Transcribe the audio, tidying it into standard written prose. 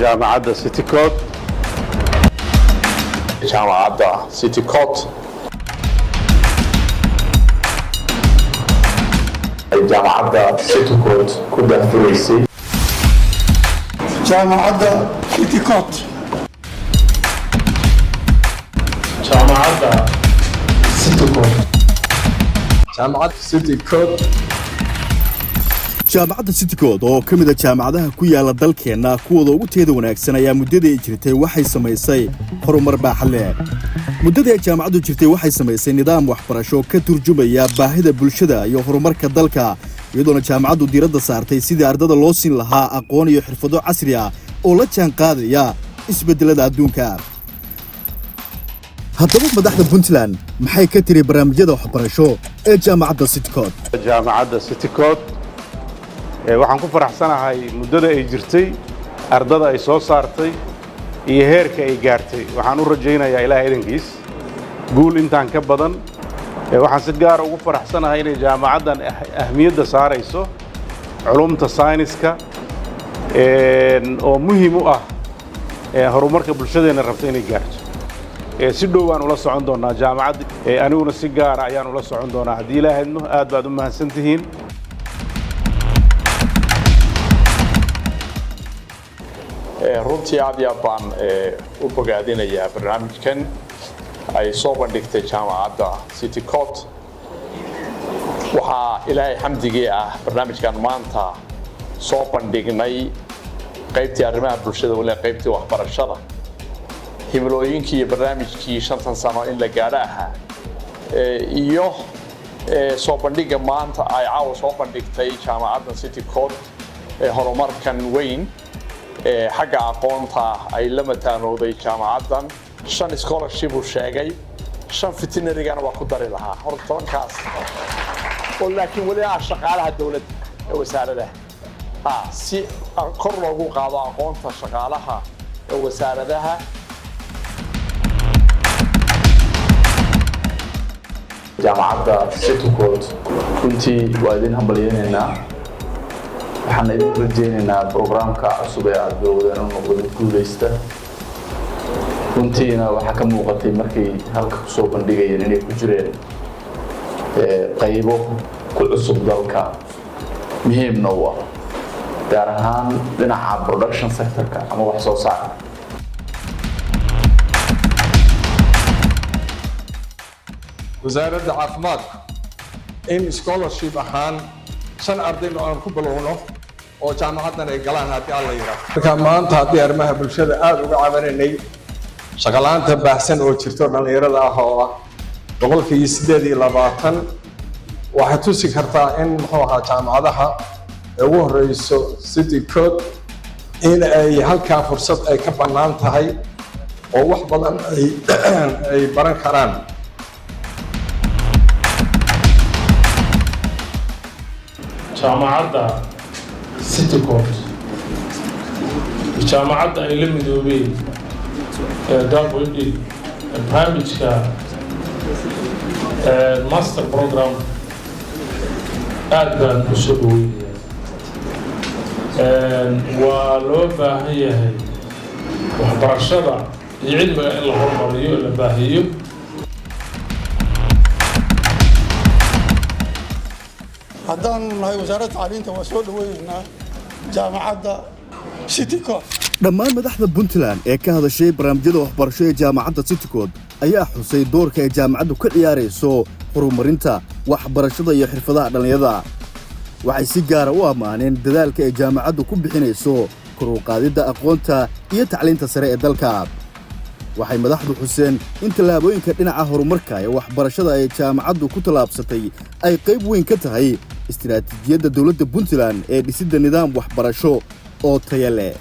جامعة سيتي كوت جامعة سيتي كوت جامعة سيتي كوت كلها ثلاثي جامعة سيتي كوت جامعة سيتي كوت جامعة سيتي كوت jaamacadda City Code oo kamid ah jaamacadaha ku yaala dalkeena kuwada ugu teeda wanaagsan ayaa muddadii jirtay waxay sameysay horumar baaxad leh. muddadii jaamacaddu jirtay waxay sameysay nidaam waxbarasho ka turjumaya baahida bulshada iyo horumarka dalka iyadoo jaamacaddu diiradda saartay sidii ardayda loo siin lahaa aqoon iyo xirfado casri ah oo la jaan qaadaya isbedelada adduunka. haddaba madaxda Puntland maxay ka tiri barnaamijyada waxbarasho ee jaamacadda City Code? jaamacadda City Code waxaan ku faraxsanahay muddada ay jirtay ardada ay soo saartay iyo heerka ay gaartay waxaan u rajaynayaa ilaahay idankiis guul intaan ka badan waxaan si gaar ah ugu faraxsanahay inay jaamacaddan ahmiyadda saarayso culumta sayniska oo muhiim u ah horumarka bulshadeena rabta inay gaarto si dhow aan ula socon doonaa jaamacadda aniguna si gaar ah ayaan ula socon doonaa haddii ilaahay idmo aad baad u mahadsantihiin runtii aad iyo aad baan u bogaadinayaa barnaamijkan ay soo bandhigtay jaamacadda City Code waxaa ilaahay xamdigii ah barnaamijkan maanta soo bandhignay qaybtii arrimaha bulshada wala qaybtii waxbarashada himilooyinkii iyo barnaamijkii 5 sano in la gaadho ahaa iyo soo bandhiga maanta ay caawa soo bandhigtay jaamacadda City Code horumarkan weyn xagga aqoonta ay la mataanooday jaamacaddan 5 scholarship uu sheegay 5 veterinary-gana waa ku dari lahaa horta tobankaas oo laakiin wali shaqaalaha dawladda ee wasaaradaha si kor loogu qaado aqoonta shaqaalaha ee wasaaradaha jaamacadda City Code runtii waa idin hambalyeynaa waxaan idin rajaynaynaa programka cusub ee aad bilowdeen oo noqdo guuleysta runtiina waxaa ka muuqatay markay halka ku soo bandhigayeen inay ku jireen qaybo ku cusub dalka muhiimna u ah gaar ahaan dhinaca production sector-ka ama wax soo saarka wasaaradda caafimaadka in scholarship ahaan 5 arday oo aan ku bilowno oo jaamacaddan ay galaan haddii alla yiraahdo marka maanta haddii arrimaha bulshada aad uga caawinay shaqalaanta baahsan oo jirto dhalinyarada ah oo 8% waxay tusi kartaa in muxuu ahaa jaamacadaha ugu horeyso City Code in ay halka fursad ay ka bannaan tahay oo wax badan ay baran karaan jaamacadda City Code jaamacadda ay la midoobeen dalwadi barnaamijka master program aad baan u soo dhaweynaya waa loo baahan yahay waxbarashada iyo cilmiga in la horumariyo la baahiyo haddaan nahay wasaaradda tacliinta waa soo dhaweynaynaa jaamacadda City Code dhammaan madaxda Puntland ee ka hadashay barnaamijyada waxbarasho ee jaamacadda City Code ayaa xusay doorka ay jaamacaddu ka ciyaarayso horumarinta waxbarashada iyo xirfadaha dhalinyarada waxay si gaar ah u amaaneen dadaalka ay jaamacaddu ku bixinayso kor u qaadida aqoonta iyo tacliinta sare ee dalka waxay madaxdu xuseen in tallaabooyinka dhinaca horumarka ee waxbarashada ay jaamacaddu ku talaabsatay ay qayb weyn ka tahay istiraatiijiyadda dawladda Puntland ee dhisidda nidaam waxbarasho oo tayo leh